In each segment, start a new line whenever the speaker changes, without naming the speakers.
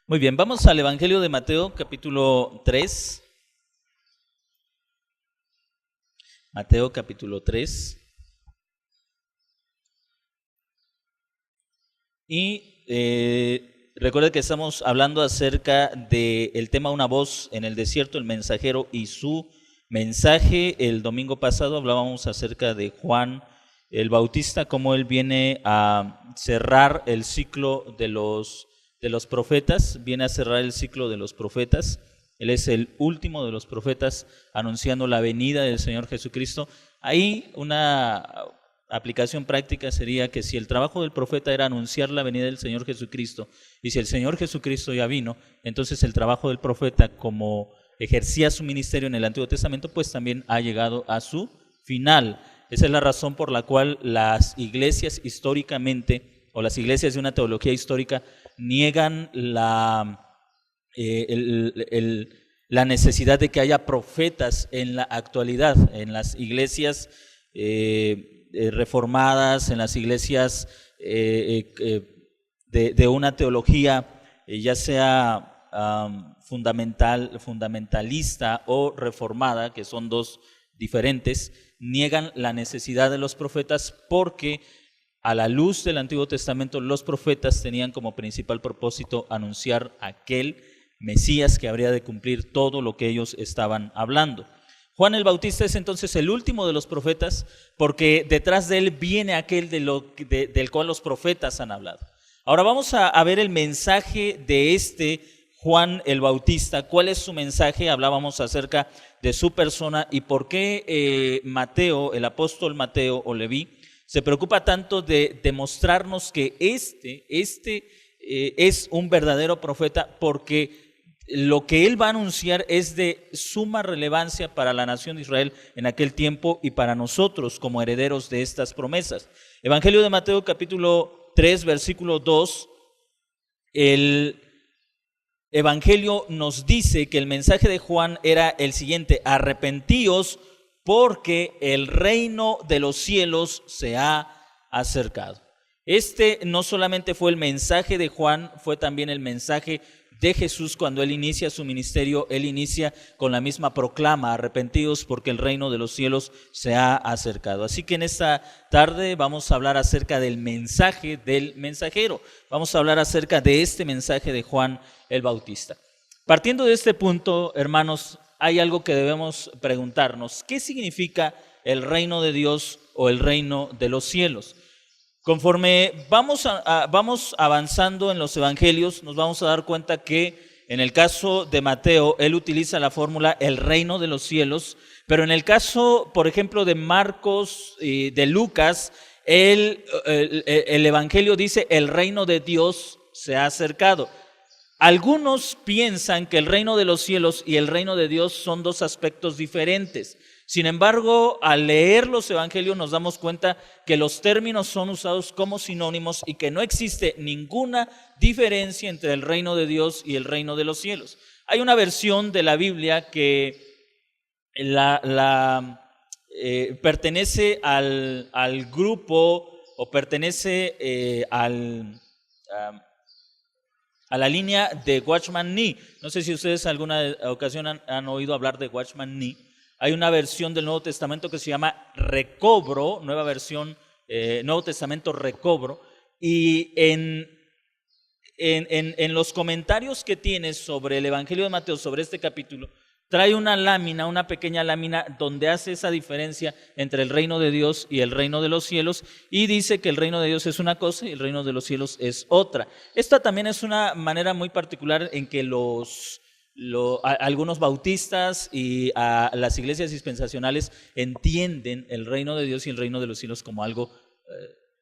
Muy bien, vamos al Evangelio de Mateo, capítulo 3. Mateo, capítulo 3. Y recuerda que estamos hablando acerca del tema Una voz en el desierto, el mensajero y su mensaje. El domingo pasado hablábamos acerca de Juan el Bautista, cómo él viene a cerrar el ciclo de los profetas, viene a cerrar el ciclo de los profetas. Él es el último de los profetas anunciando la venida del Señor Jesucristo. Ahí una aplicación práctica sería que si el trabajo del profeta era anunciar la venida del Señor Jesucristo, y si el Señor Jesucristo ya vino, entonces el trabajo del profeta, como ejercía su ministerio en el Antiguo Testamento, pues también ha llegado a su final. Esa es la razón por la cual las iglesias históricamente, o las iglesias de una teología histórica, niegan la necesidad de que haya profetas en la actualidad. En las iglesias reformadas, en las iglesias de una teología ya sea fundamentalista o reformada, que son dos diferentes, niegan la necesidad de los profetas porque a la luz del Antiguo Testamento los profetas tenían como principal propósito anunciar aquel Mesías que habría de cumplir todo lo que ellos estaban hablando. Juan el Bautista es entonces el último de los profetas porque detrás de él viene aquel del cual los profetas han hablado. Ahora vamos a ver el mensaje de Juan el Bautista. ¿Cuál es su mensaje? Hablábamos acerca de su persona y por qué Mateo, el apóstol Mateo o Leví, se preocupa tanto de demostrarnos que es un verdadero profeta, porque lo que él va a anunciar es de suma relevancia para la nación de Israel en aquel tiempo y para nosotros como herederos de estas promesas. Evangelio de Mateo capítulo 3, versículo 2, el Evangelio nos dice que el mensaje de Juan era el siguiente: arrepentíos porque el reino de los cielos se ha acercado. No solamente fue el mensaje de Juan, fue también el mensaje de Jesús. Cuando él inicia su ministerio, él inicia con la misma proclama: arrepentidos porque el reino de los cielos se ha acercado. Así que en esta tarde vamos a hablar acerca del mensaje del mensajero. Vamos a hablar acerca de este mensaje de Juan el Bautista. Partiendo de este punto, hermanos, hay algo que debemos preguntarnos: ¿qué significa el reino de Dios o el reino de los cielos? Conforme vamos avanzando en los evangelios, nos vamos a dar cuenta que en el caso de Mateo, él utiliza la fórmula el reino de los cielos, pero en el caso, por ejemplo, de Marcos y de Lucas, el evangelio dice el reino de Dios se ha acercado. Algunos piensan que el reino de los cielos y el reino de Dios son dos aspectos diferentes. Sin embargo, al leer los evangelios nos damos cuenta que los términos son usados como sinónimos y que no existe ninguna diferencia entre el reino de Dios y el reino de los cielos. Hay una versión de la Biblia que pertenece al grupo o pertenece a la línea de Watchman Nee. No sé si ustedes alguna ocasión han oído hablar de Watchman Nee. Hay una versión del Nuevo Testamento que se llama Recobro, nueva versión, Nuevo Testamento Recobro, y en los comentarios que tiene sobre el Evangelio de Mateo, sobre este capítulo, trae una pequeña lámina donde hace esa diferencia entre el reino de Dios y el reino de los cielos, y dice que el reino de Dios es una cosa y el reino de los cielos es otra. Esta también es una manera muy particular en que algunos bautistas y las iglesias dispensacionales entienden el reino de Dios y el reino de los cielos como algo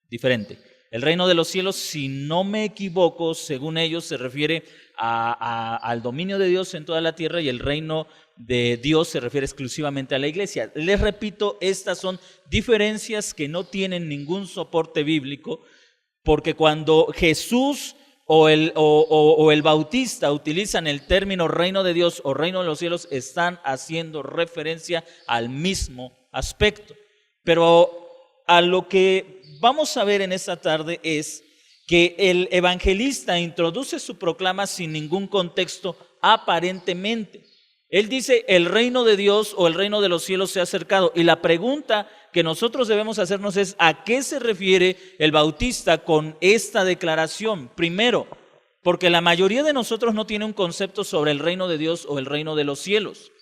diferente. El reino de los cielos, si no me equivoco, según ellos, se refiere al dominio de Dios en toda la tierra, y el reino de Dios se refiere exclusivamente a la iglesia. Les repito, estas son diferencias que no tienen ningún soporte bíblico, porque cuando Jesús o el Bautista utilizan el término reino de Dios o reino de los cielos, están haciendo referencia al mismo aspecto. Pero a lo que vamos a ver en esta tarde es que el evangelista introduce su proclama sin ningún contexto aparentemente. Él dice, el reino de Dios o el reino de los cielos se ha acercado. Y la pregunta que nosotros debemos hacernos es, ¿a qué se refiere el bautista con esta declaración? Primero, porque la mayoría de nosotros no tiene un concepto sobre el reino de Dios o el reino de los cielos.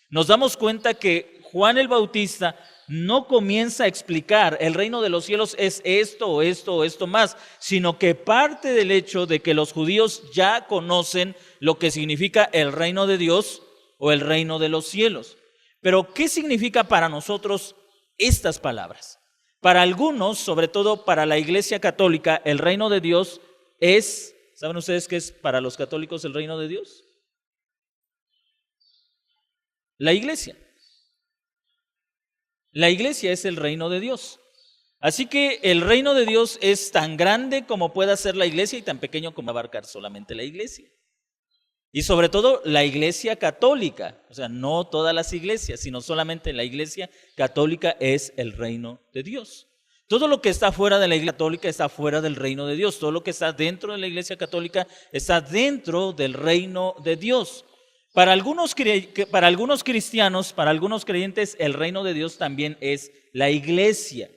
Nos damos cuenta que Juan el Bautista no comienza a explicar el reino de los cielos es esto o esto o esto más, sino que parte del hecho de que los judíos ya conocen lo que significa el reino de Dios o el reino de los cielos. Pero, ¿qué significa para nosotros estas palabras? Para algunos, sobre todo para la Iglesia Católica, el reino de Dios es, ¿saben ustedes qué es para los católicos el reino de Dios? La iglesia. La iglesia es el reino de Dios. Así que el reino de Dios es tan grande como pueda ser la iglesia y tan pequeño como abarcar solamente la iglesia. Y sobre todo la iglesia católica, o sea, no todas las iglesias, sino solamente la iglesia católica es el reino de Dios. Todo lo que está fuera de la iglesia católica está fuera del reino de Dios. Todo lo que está dentro de la iglesia católica está dentro del reino de Dios. Para algunos cristianos, para algunos creyentes, el reino de Dios también es la iglesia.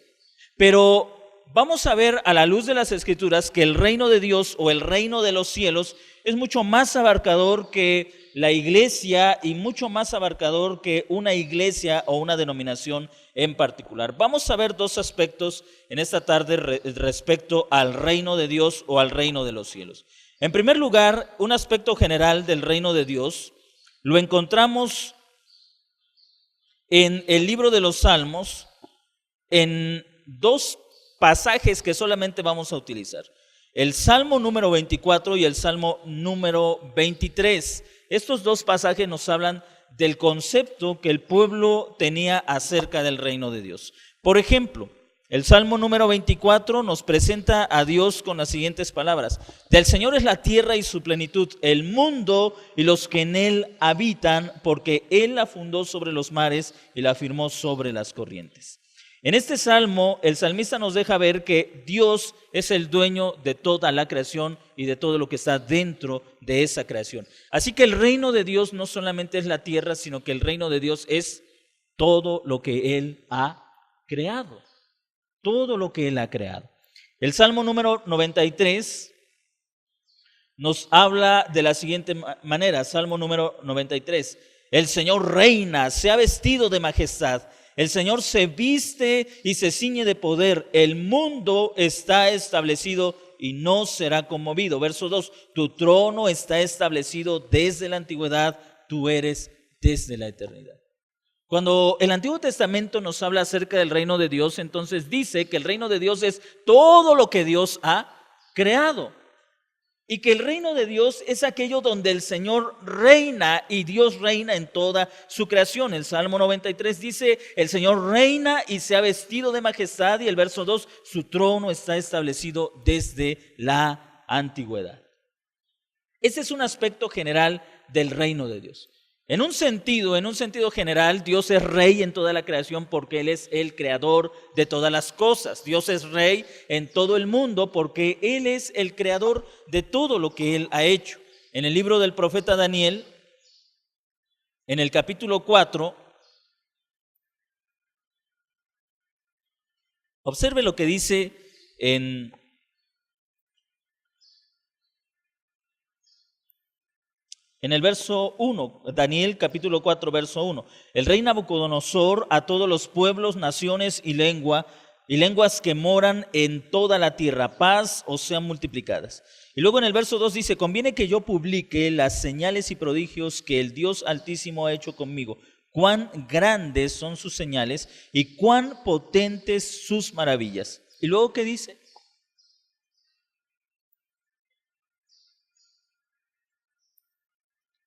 Pero vamos a ver a la luz de las Escrituras que el reino de Dios o el reino de los cielos es mucho más abarcador que la iglesia y mucho más abarcador que una iglesia o una denominación en particular. Vamos a ver dos aspectos en esta tarde respecto al reino de Dios o al reino de los cielos. En primer lugar, un aspecto general del reino de Dios lo encontramos en el libro de los Salmos, en dos pasajes que solamente vamos a utilizar. El Salmo número 24 y el Salmo número 23. Estos dos pasajes nos hablan del concepto que el pueblo tenía acerca del reino de Dios. Por ejemplo, el Salmo número 24 nos presenta a Dios con las siguientes palabras. Del Señor es la tierra y su plenitud, el mundo y los que en él habitan, porque Él la fundó sobre los mares y la firmó sobre las corrientes. En este salmo, el salmista nos deja ver que Dios es el dueño de toda la creación y de todo lo que está dentro de esa creación. Así que el reino de Dios no solamente es la tierra, sino que el reino de Dios es todo lo que Él ha creado. Todo lo que Él ha creado. El Salmo número 93 nos habla de la siguiente manera. Salmo número 93. El Señor reina, se ha vestido de majestad. El Señor se viste y se ciñe de poder. El mundo está establecido y no será conmovido. Verso 2. Tu trono está establecido desde la antigüedad. Tú eres desde la eternidad. Cuando el Antiguo Testamento nos habla acerca del reino de Dios, entonces dice que el reino de Dios es todo lo que Dios ha creado. Y que el reino de Dios es aquello donde el Señor reina y Dios reina en toda su creación. El Salmo 93 dice, el Señor reina y se ha vestido de majestad. Y el verso 2, su trono está establecido desde la antigüedad. Ese es un aspecto general del reino de Dios. En un sentido general, Dios es rey en toda la creación porque Él es el creador de todas las cosas. Dios es rey en todo el mundo porque Él es el creador de todo lo que Él ha hecho. En el libro del profeta Daniel, en el capítulo 4, observe lo que dice en el verso 1, Daniel capítulo 4, verso 1. El rey Nabucodonosor a todos los pueblos, naciones y lenguas que moran en toda la tierra, paz os sean multiplicadas. Y luego en el verso 2 dice, conviene que yo publique las señales y prodigios que el Dios Altísimo ha hecho conmigo. Cuán grandes son sus señales y cuán potentes sus maravillas. Y luego, ¿qué dice?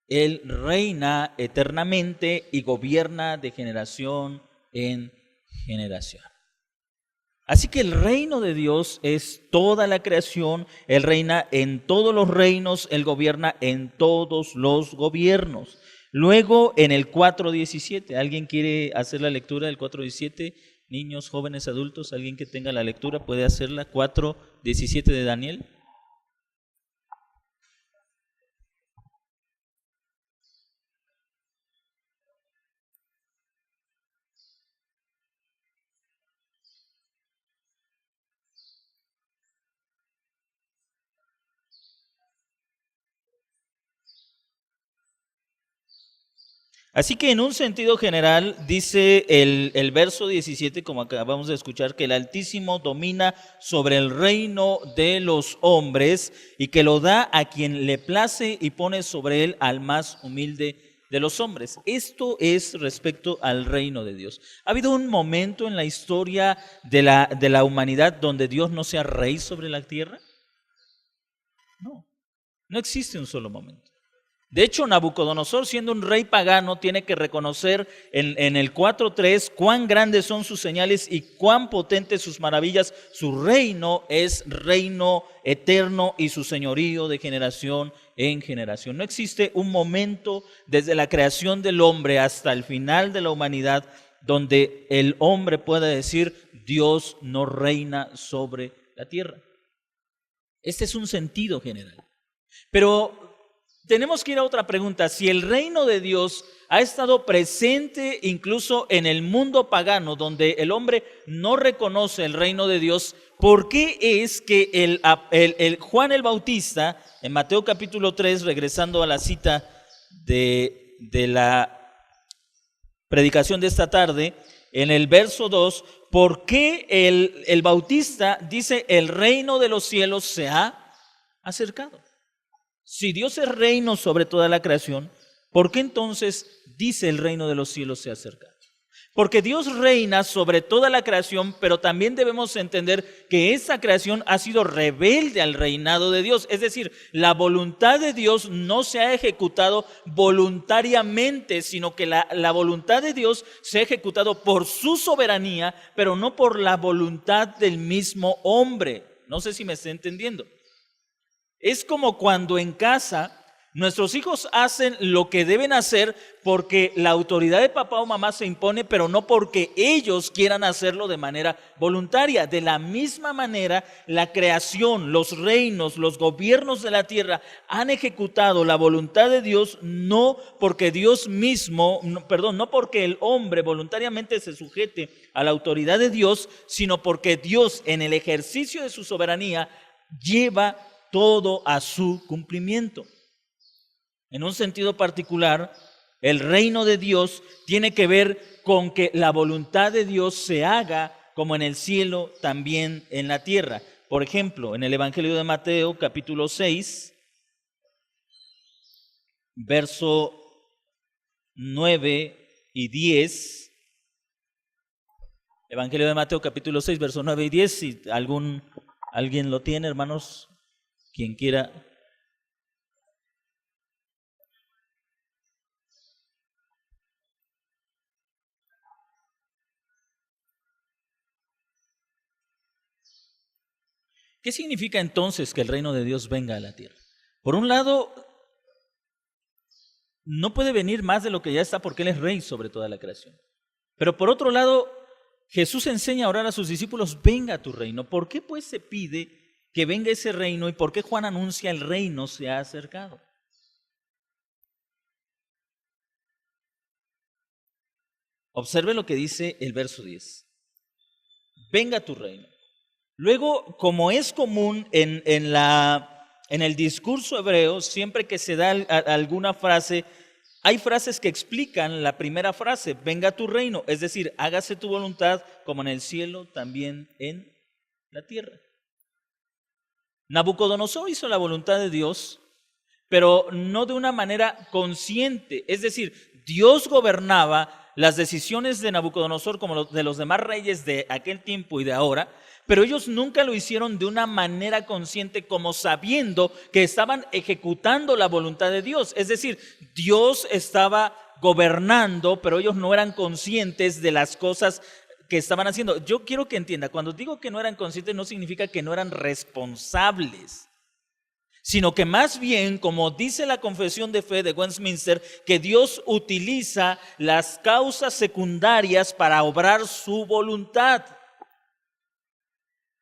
Él reina eternamente y gobierna de generación en generación. Así que el reino de Dios es toda la creación. Él reina en todos los reinos, Él gobierna en todos los gobiernos. Luego en el 4:17, ¿alguien quiere hacer la lectura del 4:17? Niños, jóvenes, adultos, alguien que tenga la lectura puede hacerla. 4:17 de Daniel. Así que en un sentido general, dice el verso 17, como acabamos de escuchar, que el Altísimo domina sobre el reino de los hombres y que lo da a quien le place y pone sobre él al más humilde de los hombres. Esto es respecto al reino de Dios. ¿Ha habido un momento en la historia de la humanidad donde Dios no sea rey sobre la tierra? No, no existe un solo momento. De hecho, Nabucodonosor, siendo un rey pagano, tiene que reconocer en el 4:3 cuán grandes son sus señales y cuán potentes sus maravillas. Su reino es reino eterno y su señorío de generación en generación. No existe un momento desde la creación del hombre hasta el final de la humanidad donde el hombre pueda decir: Dios no reina sobre la tierra. Este es un sentido general. Pero tenemos que ir a otra pregunta. Si el reino de Dios ha estado presente incluso en el mundo pagano, donde el hombre no reconoce el reino de Dios, ¿por qué es que el Juan el Bautista, en Mateo capítulo 3, regresando a la cita de la predicación de esta tarde, en el verso 2, ¿por qué el Bautista dice: el reino de los cielos se ha acercado? Si Dios es reino sobre toda la creación, ¿por qué entonces dice el reino de los cielos se acerca? Porque Dios reina sobre toda la creación, pero también debemos entender que esa creación ha sido rebelde al reinado de Dios. Es decir, la voluntad de Dios no se ha ejecutado voluntariamente, sino que la voluntad de Dios se ha ejecutado por su soberanía, pero no por la voluntad del mismo hombre. No sé si me está entendiendo. Es como cuando en casa nuestros hijos hacen lo que deben hacer porque la autoridad de papá o mamá se impone, pero no porque ellos quieran hacerlo de manera voluntaria. De la misma manera, la creación, los reinos, los gobiernos de la tierra han ejecutado la voluntad de Dios, no porque no porque el hombre voluntariamente se sujete a la autoridad de Dios, sino porque Dios, en el ejercicio de su soberanía, lleva todo a su cumplimiento. En un sentido particular, el reino de Dios tiene que ver con que la voluntad de Dios se haga como en el cielo, también en la tierra. Por ejemplo, en el Evangelio de Mateo, capítulo 6, verso 9 y 10. Evangelio de Mateo, capítulo 6, verso 9 y 10. Si alguien lo tiene, hermanos, quien quiera. ¿Qué significa entonces que el reino de Dios venga a la tierra? Por un lado, no puede venir más de lo que ya está porque Él es rey sobre toda la creación. Pero por otro lado, Jesús enseña a orar a sus discípulos: venga tu reino. ¿Por qué pues se pide que venga ese reino y por qué Juan anuncia: el reino se ha acercado? Observe lo que dice el verso 10. Venga tu reino. Luego, como es común en el discurso hebreo, siempre que se da alguna frase, hay frases que explican la primera frase: venga tu reino, es decir, hágase tu voluntad como en el cielo, también en la tierra. Nabucodonosor hizo la voluntad de Dios, pero no de una manera consciente. Es decir, Dios gobernaba las decisiones de Nabucodonosor como de los demás reyes de aquel tiempo y de ahora, pero ellos nunca lo hicieron de una manera consciente, como sabiendo que estaban ejecutando la voluntad de Dios. Es decir, Dios estaba gobernando, pero ellos no eran conscientes de las cosas que estaban haciendo. Yo quiero que entienda, cuando digo que no eran conscientes, no significa que no eran responsables, sino que más bien, como dice la Confesión de Fe de Westminster, que Dios utiliza las causas secundarias para obrar su voluntad.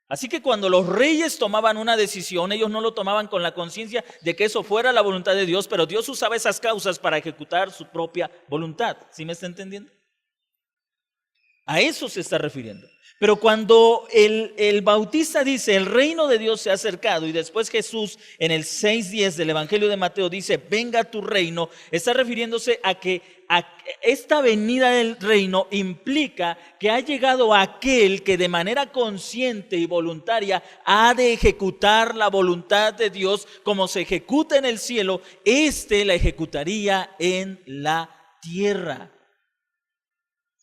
Así que cuando los reyes tomaban una decisión, ellos no lo tomaban con la conciencia de que eso fuera la voluntad de Dios, pero Dios usaba esas causas para ejecutar su propia voluntad. ¿Sí me está entendiendo? A eso se está refiriendo. Pero cuando el Bautista dice, el reino de Dios se ha acercado, y después Jesús en el 6:10 del Evangelio de Mateo dice, venga tu reino, está refiriéndose a que esta venida del reino implica que ha llegado aquel que de manera consciente y voluntaria ha de ejecutar la voluntad de Dios como se ejecuta en el cielo, la ejecutaría en la tierra.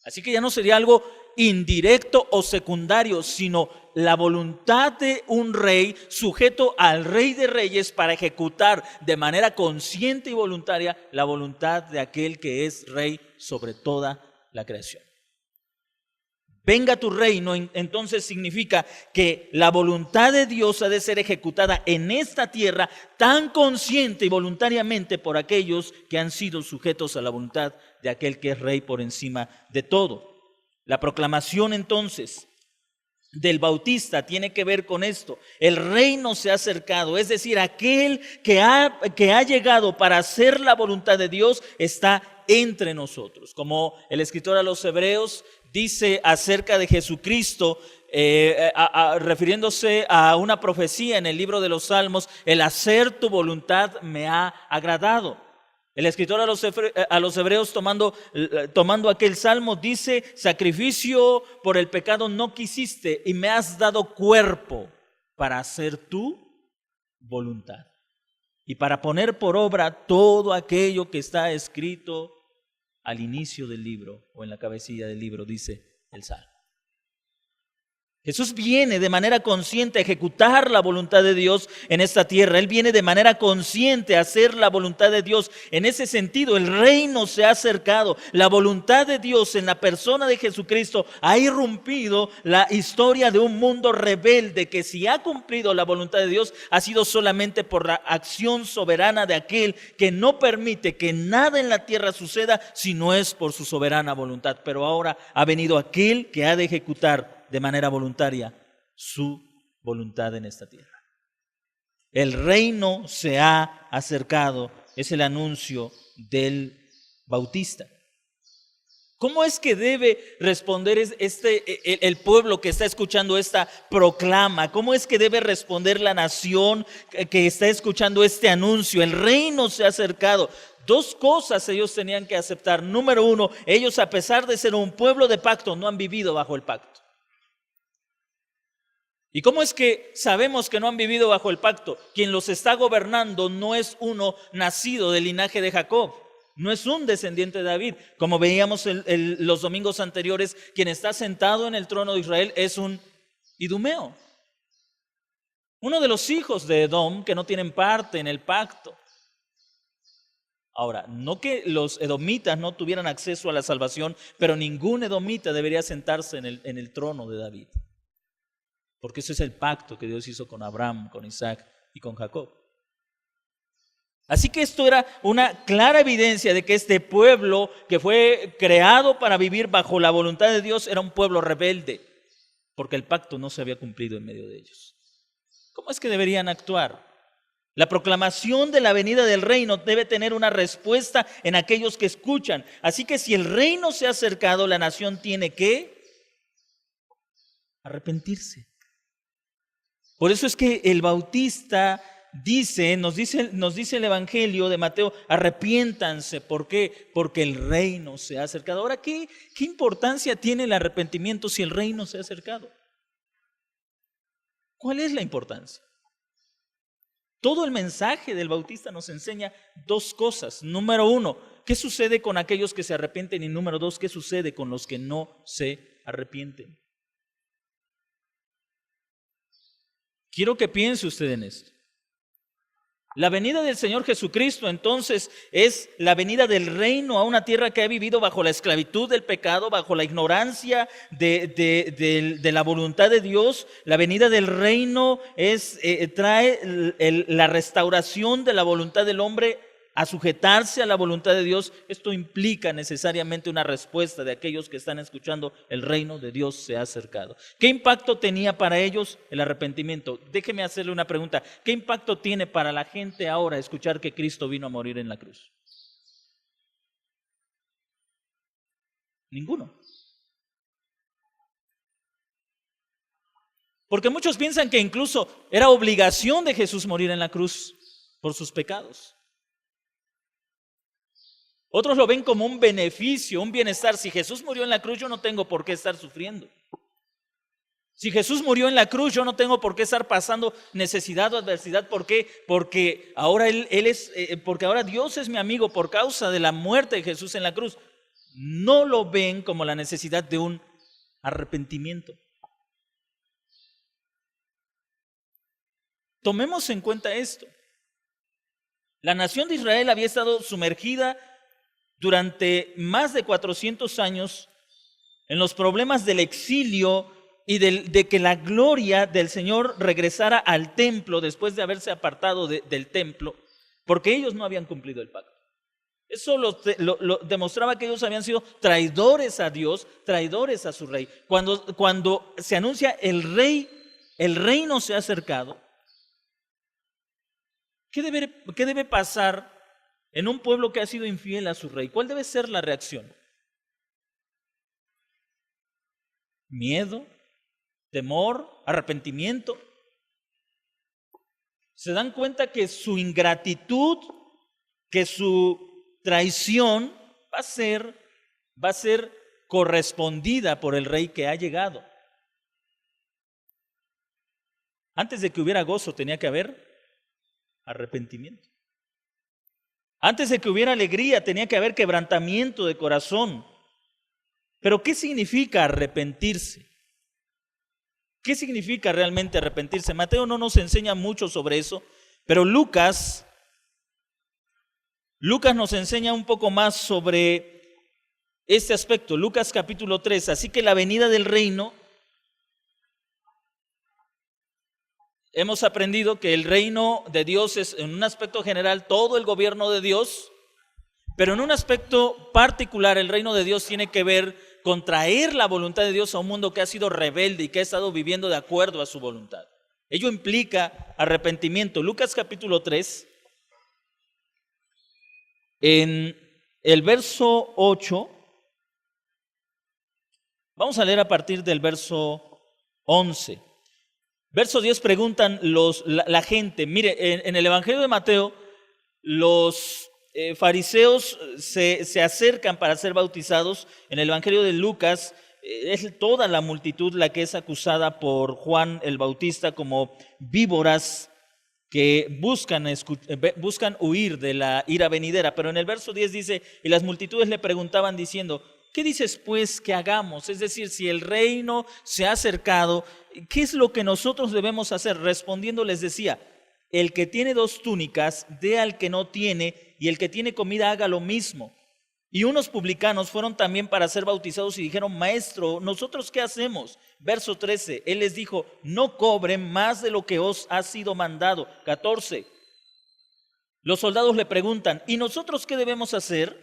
Así que ya no sería algo indirecto o secundario, sino la voluntad de un rey sujeto al Rey de Reyes para ejecutar de manera consciente y voluntaria la voluntad de aquel que es rey sobre toda la creación. Venga tu reino, entonces significa que la voluntad de Dios ha de ser ejecutada en esta tierra tan consciente y voluntariamente por aquellos que han sido sujetos a la voluntad de aquel que es rey por encima de todo. La proclamación entonces del Bautista tiene que ver con esto. El reino se ha acercado, es decir, aquel que ha llegado para hacer la voluntad de Dios está entre nosotros. Como el escritor a los Hebreos dice acerca de Jesucristo, refiriéndose a una profecía en el libro de los Salmos, el hacer tu voluntad me ha agradado. El escritor a los Hebreos tomando aquel salmo dice, sacrificio por el pecado no quisiste y me has dado cuerpo para hacer tu voluntad y para poner por obra todo aquello que está escrito al inicio del libro o en la cabecilla del libro, dice el salmo. Jesús viene de manera consciente a ejecutar la voluntad de Dios en esta tierra. Él viene de manera consciente a hacer la voluntad de Dios. En ese sentido, el reino se ha acercado. La voluntad de Dios en la persona de Jesucristo ha irrumpido la historia de un mundo rebelde que si ha cumplido la voluntad de Dios ha sido solamente por la acción soberana de aquel que no permite que nada en la tierra suceda si no es por su soberana voluntad. Pero ahora ha venido aquel que ha de ejecutar de manera voluntaria su voluntad en esta tierra. El reino se ha acercado, es el anuncio del Bautista. ¿Cómo es que debe responder el pueblo que está escuchando esta proclama? ¿Cómo es que debe responder la nación que está escuchando este anuncio? El reino se ha acercado. Dos cosas ellos tenían que aceptar. Número uno, ellos a pesar de ser un pueblo de pacto, no han vivido bajo el pacto. ¿Y cómo es que sabemos que no han vivido bajo el pacto? Quien los está gobernando no es uno nacido del linaje de Jacob, no es un descendiente de David. Como veíamos los domingos anteriores, quien está sentado en el trono de Israel es un idumeo, uno de los hijos de Edom que no tienen parte en el pacto. Ahora, no que los edomitas no tuvieran acceso a la salvación, pero ningún edomita debería sentarse en el trono de David. Porque ese es el pacto que Dios hizo con Abraham, con Isaac y con Jacob. Así que esto era una clara evidencia de que este pueblo que fue creado para vivir bajo la voluntad de Dios era un pueblo rebelde, porque el pacto no se había cumplido en medio de ellos. ¿Cómo es que deberían actuar? La proclamación de la venida del reino debe tener una respuesta en aquellos que escuchan. Así que si el reino se ha acercado, la nación tiene que arrepentirse. Por eso es que el Bautista nos dice el Evangelio de Mateo, arrepiéntanse. ¿Por qué? Porque el reino se ha acercado. Ahora, ¿qué importancia tiene el arrepentimiento si el reino se ha acercado? ¿Cuál es la importancia? Todo el mensaje del Bautista nos enseña dos cosas. Número uno, ¿qué sucede con aquellos que se arrepienten? Y número dos, ¿qué sucede con los que no se arrepienten? Quiero que piense usted en esto. La venida del Señor Jesucristo entonces es la venida del reino a una tierra que ha vivido bajo la esclavitud del pecado, bajo la ignorancia de la voluntad de Dios. La venida del reino trae la restauración de la voluntad del hombre a sujetarse a la voluntad de Dios. Esto implica necesariamente una respuesta de aquellos que están escuchando: el reino de Dios se ha acercado. ¿Qué impacto tenía para ellos el arrepentimiento? Déjeme hacerle una pregunta. ¿Qué impacto tiene para la gente ahora escuchar que Cristo vino a morir en la cruz? Ninguno. Porque muchos piensan que incluso era obligación de Jesús morir en la cruz por sus pecados. Otros lo ven como un beneficio, un bienestar. Si Jesús murió en la cruz, yo no tengo por qué estar sufriendo. Si Jesús murió en la cruz, yo no tengo por qué estar pasando necesidad o adversidad. ¿Por qué? Porque ahora porque ahora Dios es mi amigo por causa de la muerte de Jesús en la cruz. No lo ven como la necesidad de un arrepentimiento. Tomemos en cuenta esto. La nación de Israel había estado sumergida durante más de 400 años en los problemas del exilio y de que la gloria del Señor regresara al templo después de haberse apartado del templo, porque ellos no habían cumplido el pacto. Eso lo demostraba que ellos habían sido traidores a Dios, traidores a su rey. Cuando se anuncia el reino se ha acercado, ¿qué debe pasar en un pueblo que ha sido infiel a su rey? ¿Cuál debe ser la reacción? ¿Miedo? ¿Temor? ¿Arrepentimiento? Se dan cuenta que su ingratitud, que su traición va a ser correspondida por el rey que ha llegado. Antes de que hubiera gozo tenía que haber arrepentimiento. Antes de que hubiera alegría tenía que haber quebrantamiento de corazón. Pero ¿qué significa arrepentirse? ¿Qué significa realmente arrepentirse? Mateo no nos enseña mucho sobre eso, pero Lucas nos enseña un poco más sobre este aspecto. Lucas capítulo 3, así que la venida del reino, hemos aprendido que el reino de Dios es en un aspecto general todo el gobierno de Dios, pero en un aspecto particular el reino de Dios tiene que ver con traer la voluntad de Dios a un mundo que ha sido rebelde y que ha estado viviendo de acuerdo a su voluntad. Ello implica arrepentimiento. Lucas capítulo 3, en el verso 8, vamos a leer a partir del verso 11. Verso 10 preguntan la gente. Mire, en el Evangelio de Mateo, los fariseos se acercan para ser bautizados. En el Evangelio de Lucas, es toda la multitud la que es acusada por Juan el Bautista como víboras que buscan huir de la ira venidera. Pero en el verso 10 dice, y las multitudes le preguntaban diciendo, ¿qué dices pues que hagamos? Es decir, si el reino se ha acercado, ¿qué es lo que nosotros debemos hacer? Respondiendo les decía, el que tiene 2 túnicas, dé al que no tiene, y el que tiene comida haga lo mismo. Y unos publicanos fueron también para ser bautizados y dijeron, Maestro, ¿nosotros qué hacemos? Verso 13, él les dijo, no cobren más de lo que os ha sido mandado. 14, los soldados le preguntan, ¿y nosotros qué debemos hacer?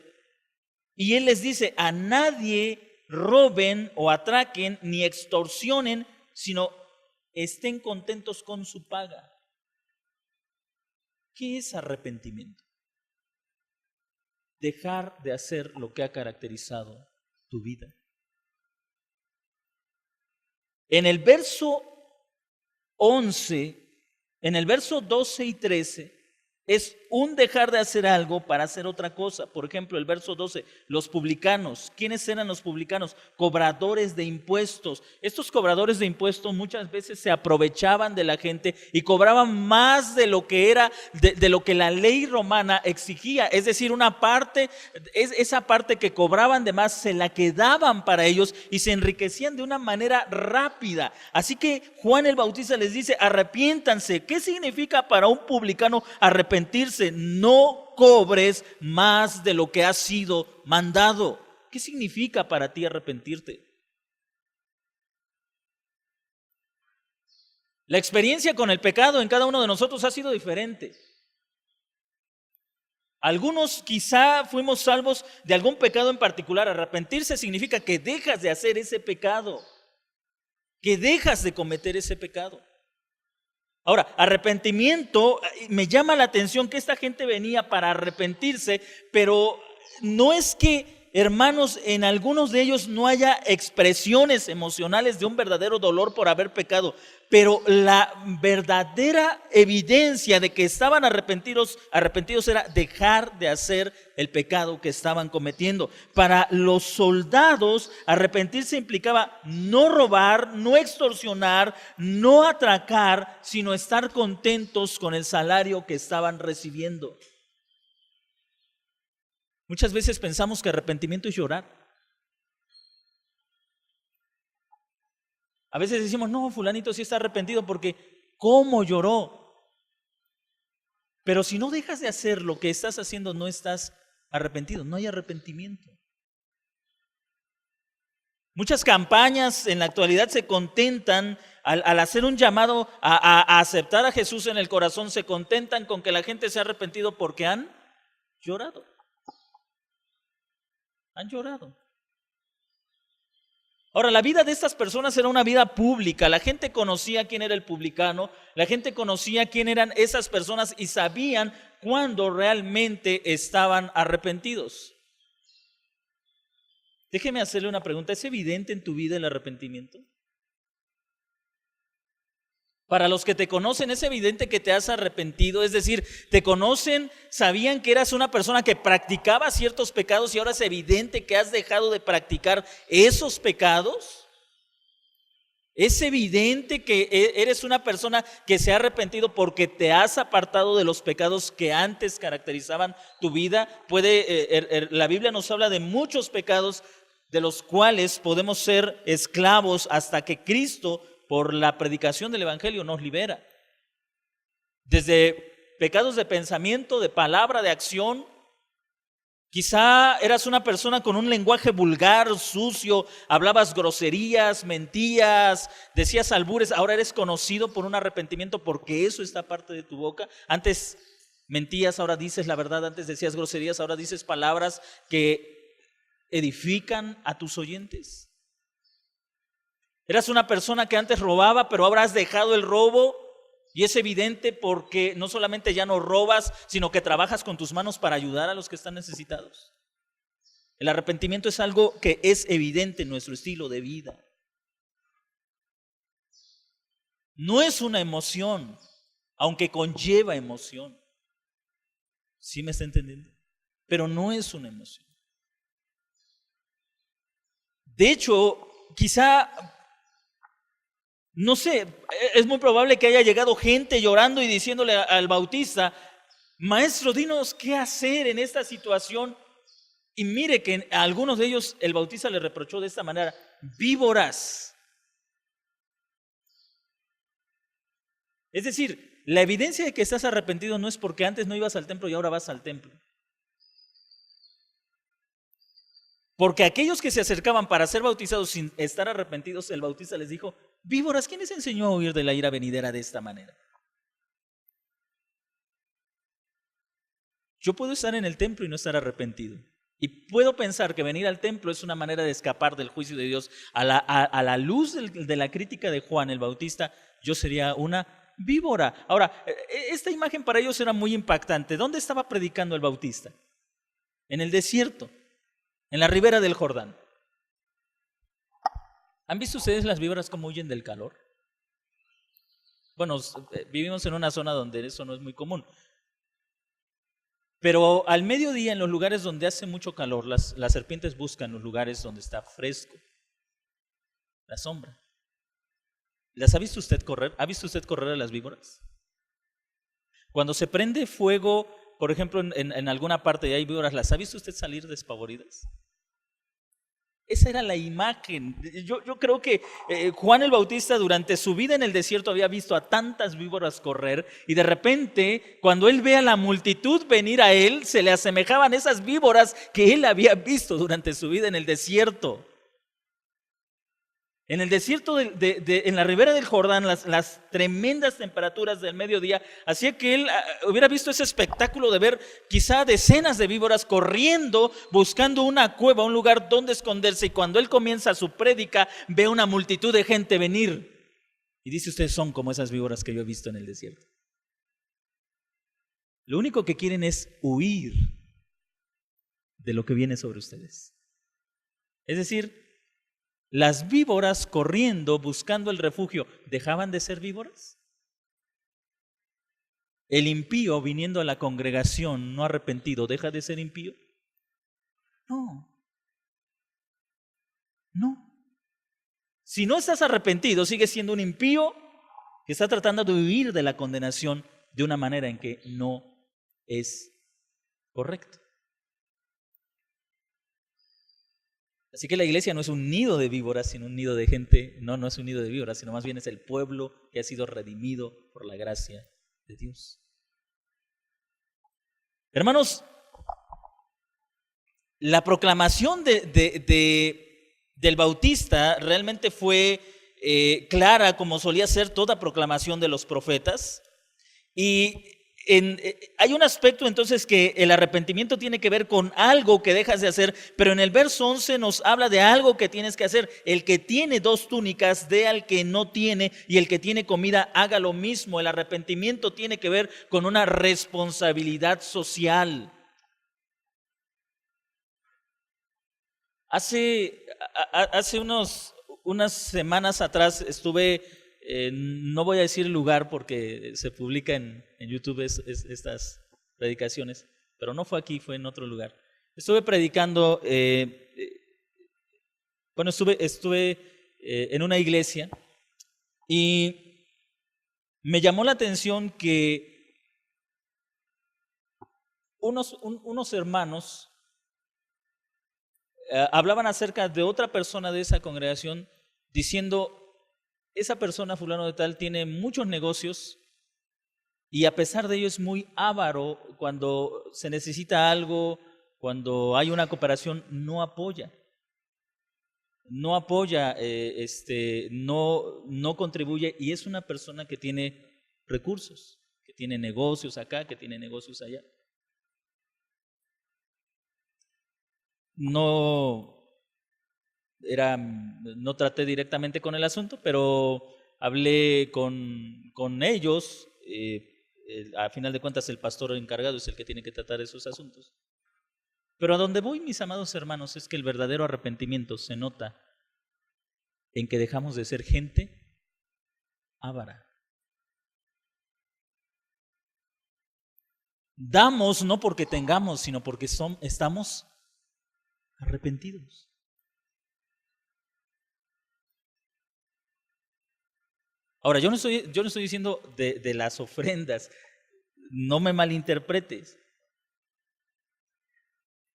Y él les dice, a nadie roben o atraquen ni extorsionen, sino estén contentos con su paga. ¿Qué es arrepentimiento? Dejar de hacer lo que ha caracterizado tu vida. En el verso 11, en el verso 12 y 13, es un dejar de hacer algo para hacer otra cosa. Por ejemplo, el verso 12, los publicanos. ¿Quiénes eran los publicanos? Cobradores de impuestos. Estos cobradores de impuestos muchas veces se aprovechaban de la gente y cobraban más de lo que era, de lo que la ley romana exigía. Es decir, una parte, esa parte que cobraban de más se la quedaban para ellos y se enriquecían de una manera rápida. Así que Juan el Bautista les dice, arrepiéntanse. ¿Qué significa para un publicano arrepentirse? No cobres más de lo que ha sido mandado. ¿Qué significa para ti arrepentirte? La experiencia con el pecado en cada uno de nosotros ha sido diferente. Algunos quizá fuimos salvos de algún pecado en particular. Arrepentirse significa que dejas de hacer ese pecado, que dejas de cometer ese pecado. Ahora, arrepentimiento, me llama la atención que esta gente venía para arrepentirse, pero no es que hermanos, en algunos de ellos no haya expresiones emocionales de un verdadero dolor por haber pecado, pero la verdadera evidencia de que estaban arrepentidos era dejar de hacer el pecado que estaban cometiendo. Para los soldados, arrepentirse implicaba no robar, no extorsionar, no atracar, sino estar contentos con el salario que estaban recibiendo. Muchas veces pensamos que arrepentimiento es llorar. A veces decimos, no, fulanito sí está arrepentido porque ¿cómo lloró? Pero si no dejas de hacer lo que estás haciendo, no estás arrepentido, no hay arrepentimiento. Muchas campañas en la actualidad se contentan, al hacer un llamado a aceptar a Jesús en el corazón, se contentan con que la gente se ha arrepentido porque han llorado. Han llorado. Ahora, la vida de estas personas era una vida pública. La gente conocía quién era el publicano, la gente conocía quién eran esas personas y sabían cuándo realmente estaban arrepentidos. Déjeme hacerle una pregunta. ¿Es evidente en tu vida el arrepentimiento? Para los que te conocen, ¿es evidente que te has arrepentido? Es decir, te conocen, sabían que eras una persona que practicaba ciertos pecados y ahora es evidente que has dejado de practicar esos pecados. ¿Es evidente que eres una persona que se ha arrepentido porque te has apartado de los pecados que antes caracterizaban tu vida? La Biblia nos habla de muchos pecados de los cuales podemos ser esclavos hasta que Cristo, por la predicación del Evangelio, nos libera. Desde pecados de pensamiento, de palabra, de acción. Quizá eras una persona con un lenguaje vulgar, sucio, hablabas groserías, mentías, decías albures. Ahora eres conocido por un arrepentimiento porque eso está parte de tu boca. Antes mentías, ahora dices la verdad. Antes decías groserías, ahora dices palabras que edifican a tus oyentes. Eras una persona que antes robaba, pero ahora has dejado el robo y es evidente porque no solamente ya no robas, sino que trabajas con tus manos para ayudar a los que están necesitados. El arrepentimiento es algo que es evidente en nuestro estilo de vida. No es una emoción, aunque conlleva emoción. ¿Sí me está entendiendo? Pero no es una emoción. De hecho, quizá, no sé, es muy probable que haya llegado gente llorando y diciéndole al Bautista, maestro, dinos qué hacer en esta situación. Y mire que a algunos de ellos el Bautista le reprochó de esta manera, víboras. Es decir, la evidencia de que estás arrepentido no es porque antes no ibas al templo y ahora vas al templo. Porque aquellos que se acercaban para ser bautizados sin estar arrepentidos, el Bautista les dijo, víboras, ¿quién les enseñó a huir de la ira venidera de esta manera? Yo puedo estar en el templo y no estar arrepentido. Y puedo pensar que venir al templo es una manera de escapar del juicio de Dios. A la luz de la crítica de Juan el Bautista, yo sería una víbora. Ahora, esta imagen para ellos era muy impactante. ¿Dónde estaba predicando el Bautista? En el desierto, en la ribera del Jordán. ¿Han visto ustedes las víboras cómo huyen del calor? Bueno, vivimos en una zona donde eso no es muy común. Pero al mediodía, en los lugares donde hace mucho calor, las serpientes buscan los lugares donde está fresco, la sombra. ¿Las ha visto usted correr? ¿Ha visto usted correr a las víboras? Cuando se prende fuego, por ejemplo, en alguna parte y hay víboras, ¿las ha visto usted salir despavoridas? Esa era la imagen. Yo creo que Juan el Bautista durante su vida en el desierto había visto a tantas víboras correr y de repente cuando él ve a la multitud venir a él, se le asemejaban esas víboras que él había visto durante su vida en el desierto. En el desierto, en la ribera del Jordán, las tremendas temperaturas del mediodía, hacía que él hubiera visto ese espectáculo de ver quizá decenas de víboras corriendo, buscando una cueva, un lugar donde esconderse. Y cuando él comienza su prédica, ve una multitud de gente venir. Y dice, ustedes son como esas víboras que yo he visto en el desierto. Lo único que quieren es huir de lo que viene sobre ustedes. Es decir, las víboras corriendo, buscando el refugio, ¿dejaban de ser víboras? El impío viniendo a la congregación no arrepentido, ¿deja de ser impío? No, no. Si no estás arrepentido, sigues siendo un impío que está tratando de huir de la condenación de una manera en que no es correcto. Así que la iglesia no es un nido de víboras, sino un nido de gente. No es un nido de víboras, sino más bien es el pueblo que ha sido redimido por la gracia de Dios. Hermanos, la proclamación del Bautista realmente fue clara, como solía ser toda proclamación de los profetas. Y hay un aspecto entonces que el arrepentimiento tiene que ver con algo que dejas de hacer, pero en el verso 11 nos habla de algo que tienes que hacer. El que tiene 2 túnicas, dé al que no tiene, y el que tiene comida, haga lo mismo. El arrepentimiento tiene que ver con una responsabilidad social. Hace unas semanas atrás estuve, no voy a decir el lugar porque se publica en YouTube estas predicaciones, pero no fue aquí, fue en otro lugar. Estuve predicando, estuve en una iglesia y me llamó la atención que unos hermanos hablaban acerca de otra persona de esa congregación diciendo: esa persona fulano de tal tiene muchos negocios y a pesar de ello es muy avaro. Cuando se necesita algo, cuando hay una cooperación, no apoya, no contribuye, y es una persona que tiene recursos, que tiene negocios acá, que tiene negocios allá. No traté directamente con el asunto, pero hablé con ellos. A final de cuentas, el pastor encargado es el que tiene que tratar esos asuntos. Pero a donde voy, mis amados hermanos, es que el verdadero arrepentimiento se nota en que dejamos de ser gente avara. Damos no porque tengamos, sino porque estamos arrepentidos. Ahora, yo no estoy diciendo de las ofrendas, no me malinterpretes.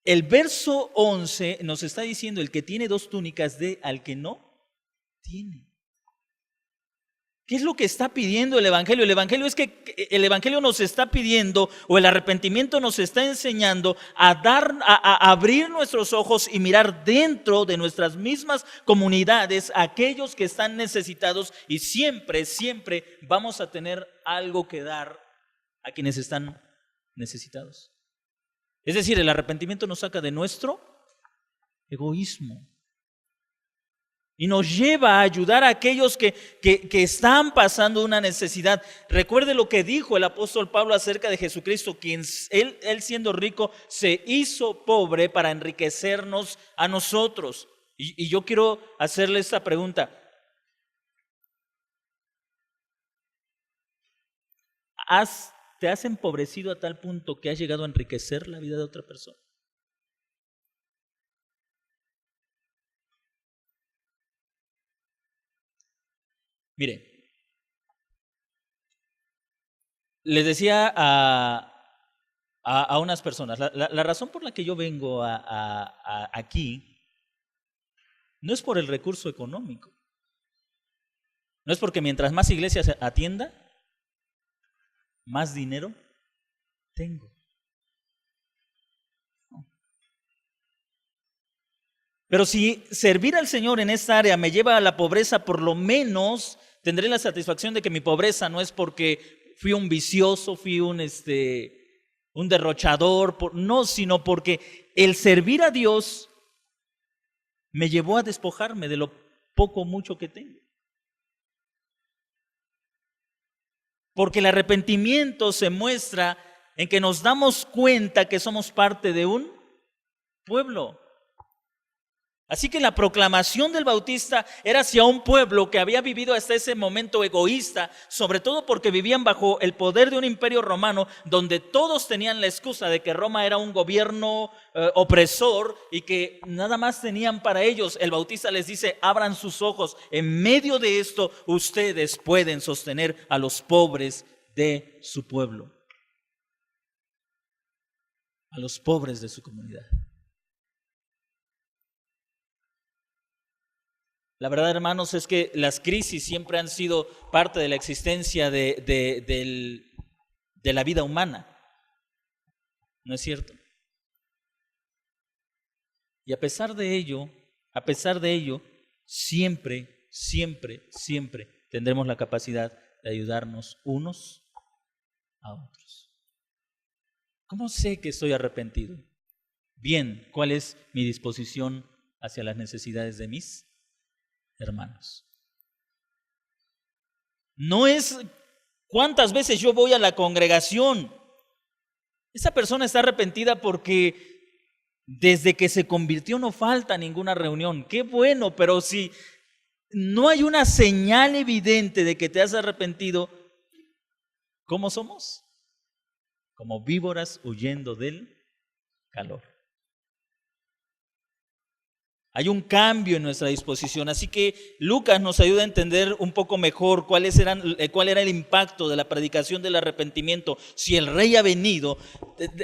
El verso 11 nos está diciendo: el que tiene 2 túnicas, dé al que no tiene. ¿Qué es lo que está pidiendo el Evangelio? El Evangelio nos está pidiendo, o el arrepentimiento nos está enseñando a abrir nuestros ojos y mirar dentro de nuestras mismas comunidades a aquellos que están necesitados, y siempre vamos a tener algo que dar a quienes están necesitados. Es decir, el arrepentimiento nos saca de nuestro egoísmo y nos lleva a ayudar a aquellos que están pasando una necesidad. Recuerde lo que dijo el apóstol Pablo acerca de Jesucristo, quien él siendo rico se hizo pobre para enriquecernos a nosotros. Y yo quiero hacerle esta pregunta: ¿te has empobrecido a tal punto que has llegado a enriquecer la vida de otra persona? Mire, les decía a unas personas, la razón por la que yo vengo aquí no es por el recurso económico, no es porque mientras más iglesias atienda, más dinero tengo. Pero si servir al Señor en esta área me lleva a la pobreza, por lo menos tendré la satisfacción de que mi pobreza no es porque fui un vicioso, fui un derrochador, no, sino porque el servir a Dios me llevó a despojarme de lo poco o mucho que tengo. Porque el arrepentimiento se muestra en que nos damos cuenta que somos parte de un pueblo. Así que la proclamación del Bautista era hacia un pueblo que había vivido hasta ese momento egoísta, sobre todo porque vivían bajo el poder de un imperio romano donde todos tenían la excusa de que Roma era un gobierno opresor y que nada más tenían para ellos. El Bautista les dice: abran sus ojos, en medio de esto ustedes pueden sostener a los pobres de su pueblo, a los pobres de su comunidad. La verdad, hermanos, es que las crisis siempre han sido parte de la existencia de la vida humana. ¿No es cierto? Y a pesar de ello, siempre tendremos la capacidad de ayudarnos unos a otros. ¿Cómo sé que estoy arrepentido? Bien, ¿cuál es mi disposición hacia las necesidades de mis hermanos? No es cuántas veces yo voy a la congregación. Esa persona está arrepentida porque desde que se convirtió no falta ninguna reunión. Qué bueno, pero si no hay una señal evidente de que te has arrepentido, ¿cómo somos? Como víboras huyendo del calor. Hay un cambio en nuestra disposición, así que Lucas nos ayuda a entender un poco mejor cuál era el impacto de la predicación del arrepentimiento. Si el rey ha venido,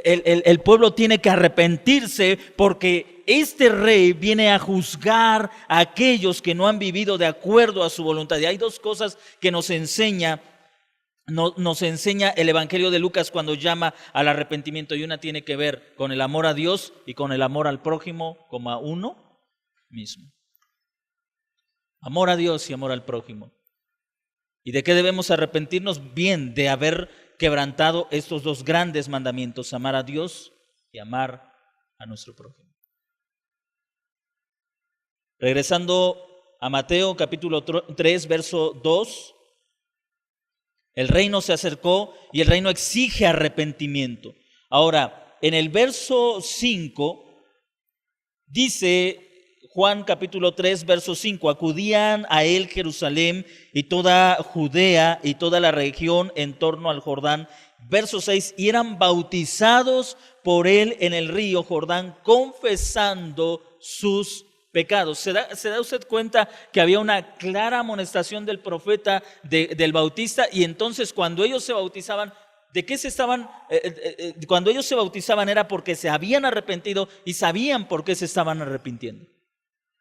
el pueblo tiene que arrepentirse porque este rey viene a juzgar a aquellos que no han vivido de acuerdo a su voluntad. Y hay dos cosas que nos enseña el Evangelio de Lucas cuando llama al arrepentimiento, y una tiene que ver con el amor a Dios y con el amor al prójimo como a uno mismo. Amor a Dios y amor al prójimo. ¿Y de qué debemos arrepentirnos? Bien, de haber quebrantado estos dos grandes mandamientos: amar a Dios y amar a nuestro prójimo. Regresando a Mateo capítulo 3, verso 2. El reino se acercó y el reino exige arrepentimiento. Ahora, en el verso 5 dice Juan capítulo 3, verso 5: acudían a él Jerusalén y toda Judea y toda la región en torno al Jordán. Verso 6: y eran bautizados por él en el río Jordán, confesando sus pecados. ¿Se da usted cuenta que había una clara amonestación del profeta, del Bautista? Y entonces cuando ellos se bautizaban, ¿de qué se estaban? Cuando ellos se bautizaban era porque se habían arrepentido y sabían por qué se estaban arrepintiendo.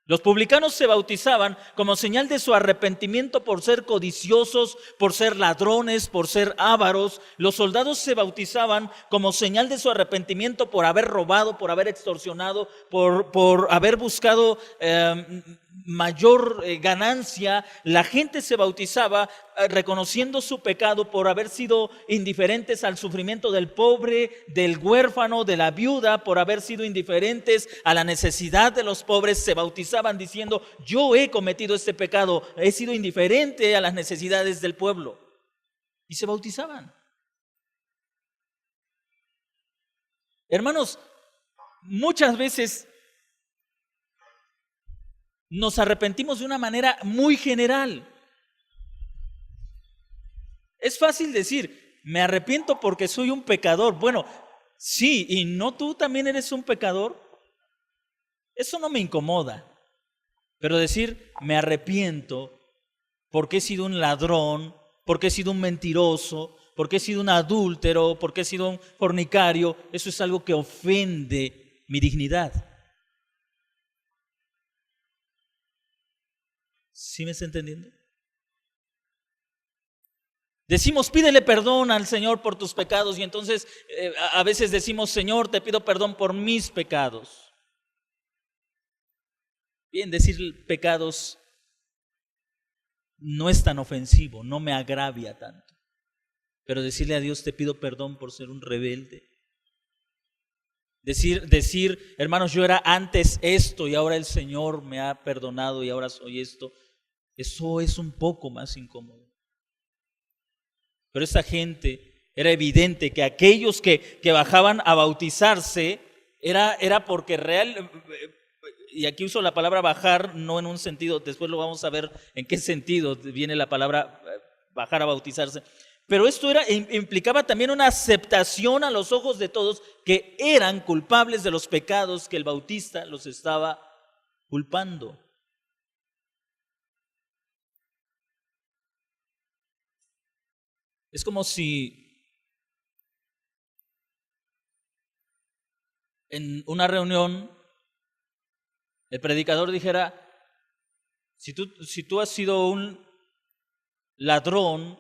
Los publicanos se bautizaban como señal de su arrepentimiento por ser codiciosos, por ser ladrones, por ser ávaros. Los soldados se bautizaban como señal de su arrepentimiento por haber robado, por haber extorsionado, por haber buscado mayor ganancia. La gente se bautizaba reconociendo su pecado por haber sido indiferentes al sufrimiento del pobre, del huérfano, de la viuda, por haber sido indiferentes a la necesidad de los pobres. Se bautizaban diciendo: yo he cometido este pecado, he sido indiferente a las necesidades del pueblo. Y se bautizaban. Hermanos, muchas veces nos arrepentimos de una manera muy general. Es fácil decir: me arrepiento porque soy un pecador. Bueno, sí, ¿y no tú también eres un pecador? Eso no me incomoda. Pero decir: me arrepiento porque he sido un ladrón, porque he sido un mentiroso, porque he sido un adúltero, porque he sido un fornicario, eso es algo que ofende mi dignidad. ¿Sí me está entendiendo? Decimos: pídele perdón al Señor por tus pecados, y entonces a veces decimos: Señor, te pido perdón por mis pecados. Bien, decir pecados no es tan ofensivo, no me agravia tanto. Pero decirle a Dios: te pido perdón por ser un rebelde. Decir, hermanos, yo era antes esto y ahora el Señor me ha perdonado y ahora soy esto. Eso es un poco más incómodo. Pero esta gente, era evidente que aquellos que bajaban a bautizarse era porque y aquí uso la palabra bajar, no en un sentido, después lo vamos a ver en qué sentido viene la palabra bajar a bautizarse, pero esto implicaba también una aceptación a los ojos de todos que eran culpables de los pecados que el bautista los estaba culpando. Es como si en una reunión el predicador dijera, si tú has sido un ladrón,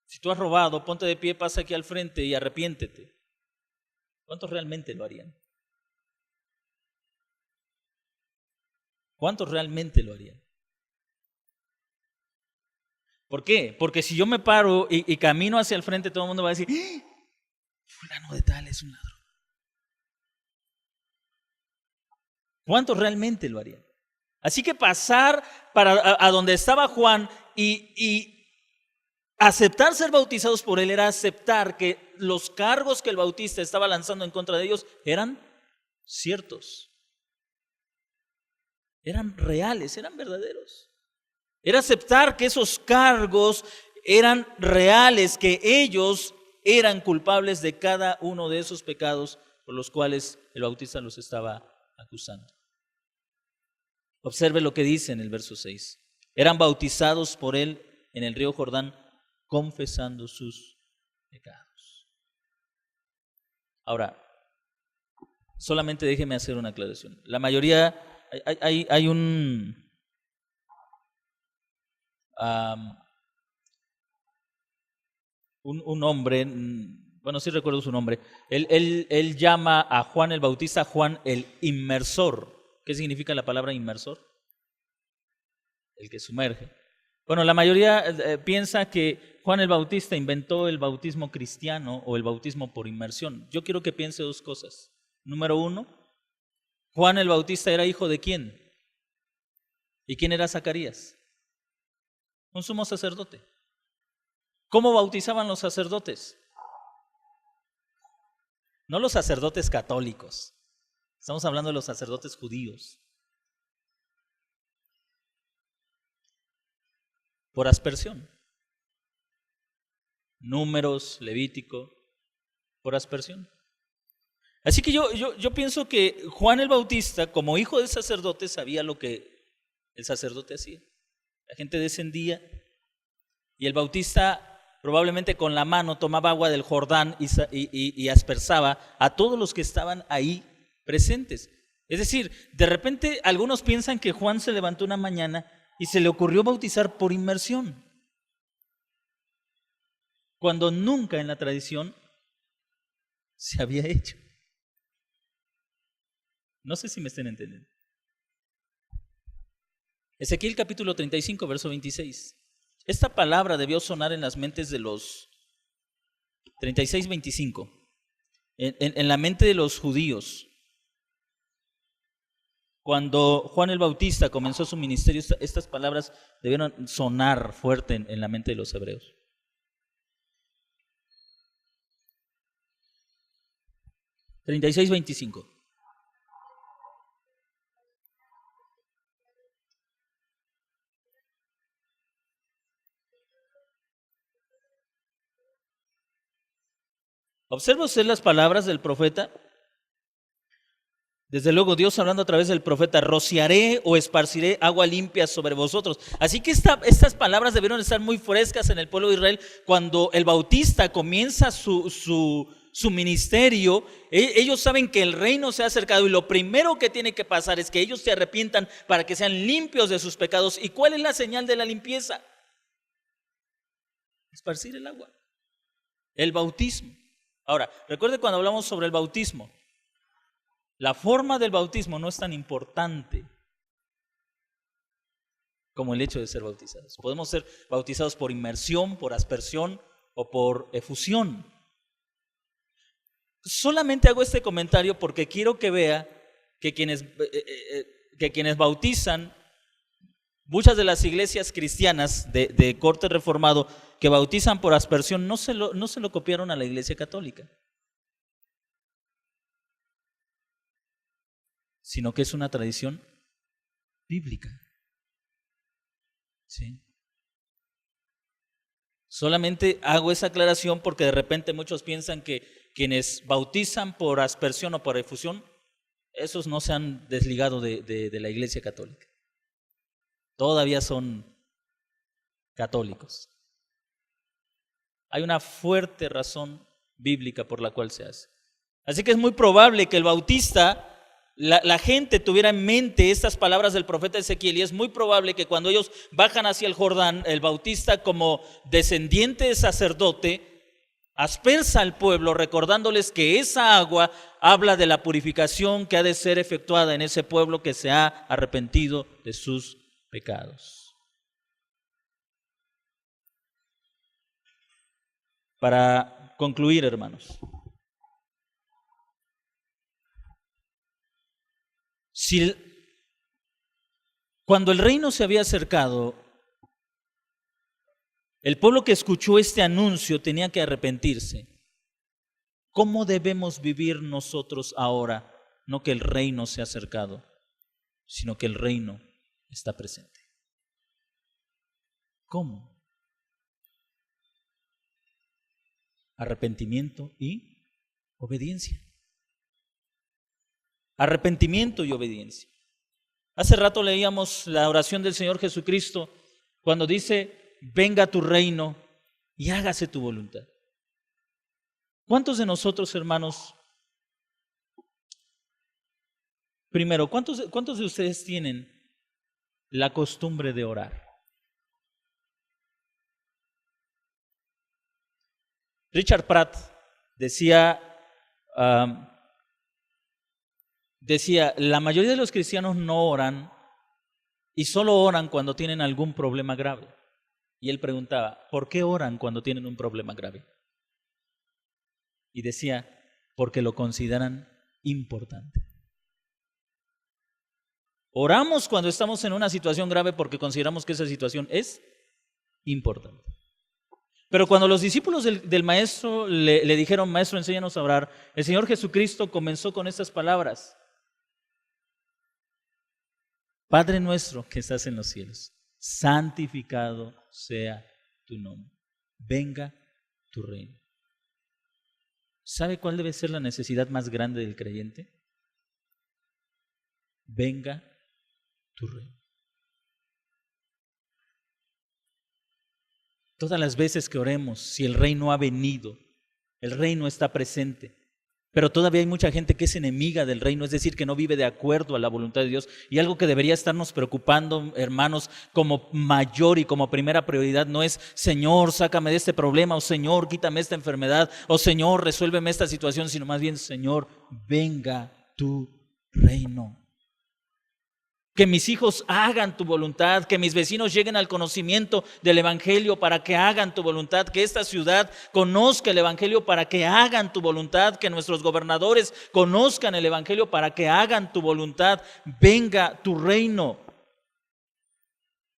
si tú has robado, ponte de pie, pasa aquí al frente y arrepiéntete. ¿Cuántos realmente lo harían? ¿Cuántos realmente lo harían? ¿Por qué? Porque si yo me paro y camino hacia el frente, todo el mundo va a decir, ¡ah! Fulano de tal es un ladrón. ¿Cuántos realmente lo harían? Así que pasar a donde estaba Juan y aceptar ser bautizados por él era aceptar que los cargos que el bautista estaba lanzando en contra de ellos eran ciertos, eran reales, eran verdaderos. Era aceptar que esos cargos eran reales, que ellos eran culpables de cada uno de esos pecados por los cuales el bautista los estaba acusando. Observe lo que dice en el verso 6. Eran bautizados por él en el río Jordán, confesando sus pecados. Ahora, solamente déjeme hacer una aclaración. La mayoría, hay un hombre, bueno, sí recuerdo su nombre, él llama a Juan el Bautista, Juan el inmersor. ¿Qué significa la palabra inmersor? El que sumerge. Bueno, la mayoría piensa que Juan el Bautista inventó el bautismo cristiano o el bautismo por inmersión. Yo quiero que piense dos cosas. Número uno, Juan el Bautista era hijo de ¿quién? ¿Y quién era Zacarías? Un sumo sacerdote. ¿Cómo bautizaban los sacerdotes? No los sacerdotes católicos. Estamos hablando de los sacerdotes judíos. Por aspersión. Números, Levítico, por aspersión. Así que yo pienso que Juan el Bautista, como hijo del sacerdote, sabía lo que el sacerdote hacía. La gente descendía y el bautista probablemente con la mano tomaba agua del Jordán y aspersaba a todos los que estaban ahí presentes. Es decir, de repente algunos piensan que Juan se levantó una mañana y se le ocurrió bautizar por inmersión, cuando nunca en la tradición se había hecho. No sé si me estén entendiendo. Ezequiel capítulo 35, verso 26. Esta palabra debió sonar en las mentes de los 36-25, en la mente de los judíos. Cuando Juan el Bautista comenzó su ministerio, estas palabras debieron sonar fuerte en la mente de los hebreos. 36-25. ¿Observa usted las palabras del profeta? Desde luego Dios hablando a través del profeta, rociaré o esparciré agua limpia sobre vosotros. Así que estas palabras debieron estar muy frescas en el pueblo de Israel cuando el bautista comienza su ministerio. Ellos saben que el reino se ha acercado y lo primero que tiene que pasar es que ellos se arrepientan para que sean limpios de sus pecados. ¿Y cuál es la señal de la limpieza? Esparcir el agua, el bautismo. Ahora, recuerde cuando hablamos sobre el bautismo, la forma del bautismo no es tan importante como el hecho de ser bautizados. Podemos ser bautizados por inmersión, por aspersión o por efusión. Solamente hago este comentario porque quiero que vea que quienes bautizan, muchas de las iglesias cristianas de corte reformado que bautizan por aspersión no se lo copiaron a la iglesia católica. sino que es una tradición bíblica. ¿Sí? Solamente hago esa aclaración porque de repente muchos piensan que quienes bautizan por aspersión o por efusión, esos no se han desligado de la Iglesia Católica. Todavía son católicos. Hay una fuerte razón bíblica por la cual se hace. Así que es muy probable que el bautista, la gente tuviera en mente estas palabras del profeta Ezequiel, y es muy probable que cuando ellos bajan hacia el Jordán, el bautista, como descendiente de sacerdote, aspersa al pueblo recordándoles que esa agua habla de la purificación que ha de ser efectuada en ese pueblo que se ha arrepentido de sus pecados. Para concluir, hermanos, cuando el reino se había acercado, el pueblo que escuchó este anuncio tenía que arrepentirse. ¿Cómo debemos vivir nosotros ahora? No que el reino se ha acercado, sino que el reino está presente. ¿Cómo? Arrepentimiento y obediencia. Arrepentimiento y obediencia. Hace rato leíamos la oración del Señor Jesucristo cuando dice: venga tu reino y hágase tu voluntad. ¿Cuántos de nosotros, hermanos, primero, cuántos de ustedes tienen la costumbre de orar? Richard Pratt decía, la mayoría de los cristianos no oran y solo oran cuando tienen algún problema grave. Y él preguntaba, ¿por qué oran cuando tienen un problema grave? Y decía, porque lo consideran importante. Oramos cuando estamos en una situación grave porque consideramos que esa situación es importante. Pero cuando los discípulos del maestro le dijeron: maestro, enséñanos a orar, el Señor Jesucristo comenzó con estas palabras: Padre nuestro que estás en los cielos, santificado sea tu nombre, venga tu reino. ¿Sabe cuál debe ser la necesidad más grande del creyente? Venga tu reino. Todas las veces que oremos, si el reino ha venido, el reino está presente, pero todavía hay mucha gente que es enemiga del reino, es decir, que no vive de acuerdo a la voluntad de Dios. Y algo que debería estarnos preocupando, hermanos, como mayor y como primera prioridad, no es: Señor, sácame de este problema, o Señor, quítame esta enfermedad, o Señor, resuélveme esta situación, sino más bien: Señor, venga tu reino. Que mis hijos hagan tu voluntad, que mis vecinos lleguen al conocimiento del Evangelio para que hagan tu voluntad, que esta ciudad conozca el Evangelio para que hagan tu voluntad, que nuestros gobernadores conozcan el Evangelio para que hagan tu voluntad. Venga tu reino.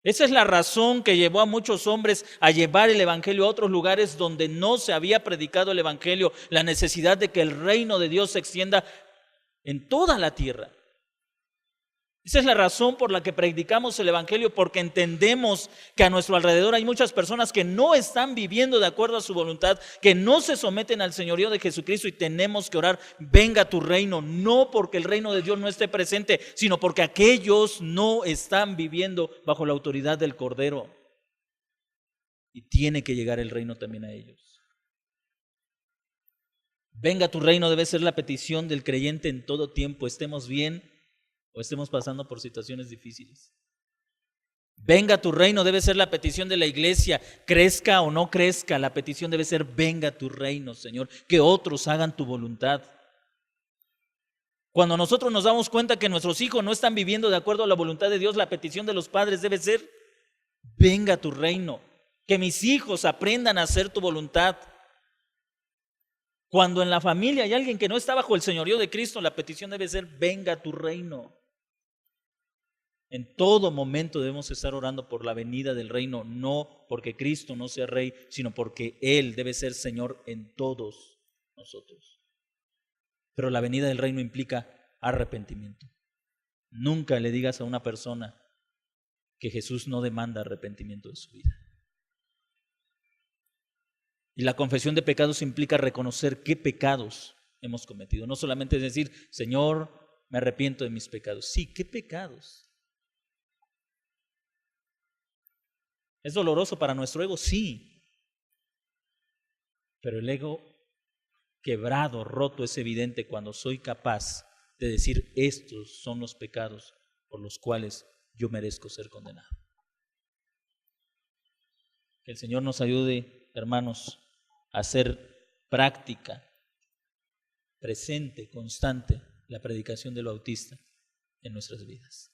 Esa es la razón que llevó a muchos hombres a llevar el Evangelio a otros lugares donde no se había predicado el Evangelio, la necesidad de que el reino de Dios se extienda en toda la tierra. Esa es la razón por la que predicamos el Evangelio, porque entendemos que a nuestro alrededor hay muchas personas que no están viviendo de acuerdo a su voluntad, que no se someten al señorío de Jesucristo, y tenemos que orar: venga tu reino, no porque el reino de Dios no esté presente, sino porque aquellos no están viviendo bajo la autoridad del Cordero, y tiene que llegar el reino también a ellos. Venga tu reino debe ser la petición del creyente en todo tiempo, estemos bien o estemos pasando por situaciones difíciles. Venga tu reino debe ser la petición de la iglesia, crezca o no crezca, la petición debe ser: venga tu reino, Señor, que otros hagan tu voluntad. Cuando nosotros nos damos cuenta que nuestros hijos no están viviendo de acuerdo a la voluntad de Dios, la petición de los padres debe ser: venga tu reino, que mis hijos aprendan a hacer tu voluntad. Cuando en la familia hay alguien que no está bajo el señorío de Cristo, la petición debe ser: venga tu reino. En todo momento debemos estar orando por la venida del reino, no porque Cristo no sea rey, sino porque Él debe ser Señor en todos nosotros. Pero la venida del reino implica arrepentimiento. Nunca le digas a una persona que Jesús no demanda arrepentimiento de su vida. Y la confesión de pecados implica reconocer qué pecados hemos cometido. No solamente es decir, Señor, me arrepiento de mis pecados. Sí, ¿qué pecados? ¿Es doloroso para nuestro ego? Sí. Pero el ego quebrado, roto, es evidente cuando soy capaz de decir, estos son los pecados por los cuales yo merezco ser condenado. Que el Señor nos ayude, hermanos, a hacer práctica, presente, constante, la predicación del Bautista en nuestras vidas.